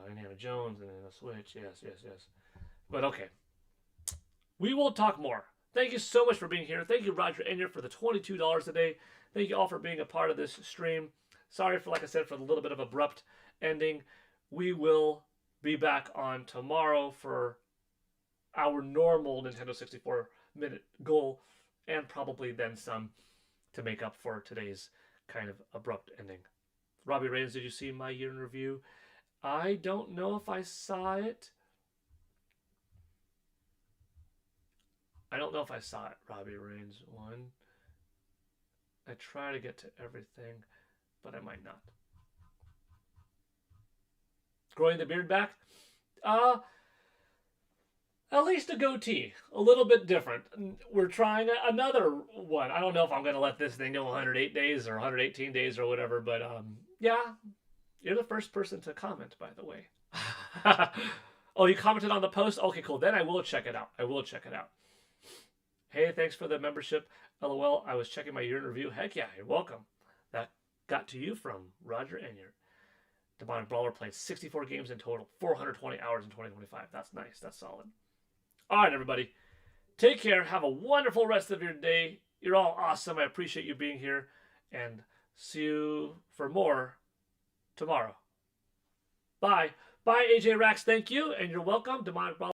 Indiana Jones, Nintendo Switch, yes. But okay. We will talk more. Thank you so much for being here. Thank you, Roger Enya, for the $22 a day. Thank you all for being a part of this stream. Sorry for, like I said, for the little bit of abrupt ending. We will be back on tomorrow for our normal Nintendo 64-minute goal, and probably then some to make up for today's kind of abrupt ending. Robbie Rains, did you see my year in review? I don't know if I saw it. Robbie Rains 1. I try to get to everything, but I might not. Growing the beard back? At least a goatee. A little bit different. We're trying another one. I don't know if I'm going to let this thing go 108 days or 118 days or whatever, but yeah. You're the first person to comment, by the way. Oh, you commented on the post? Okay, cool. Then I will check it out. Hey, thanks for the membership. LOL, I was checking my year in review. Heck yeah, you're welcome. That got to you from Roger Enya. Demonic Brawler played 64 games in total, 420 hours in 2025. That's nice. That's solid. All right, everybody. Take care. Have a wonderful rest of your day. You're all awesome. I appreciate you being here. And see you for more tomorrow. Bye. Bye, AJ Rax. Thank you. And you're welcome. Demonic Brawler.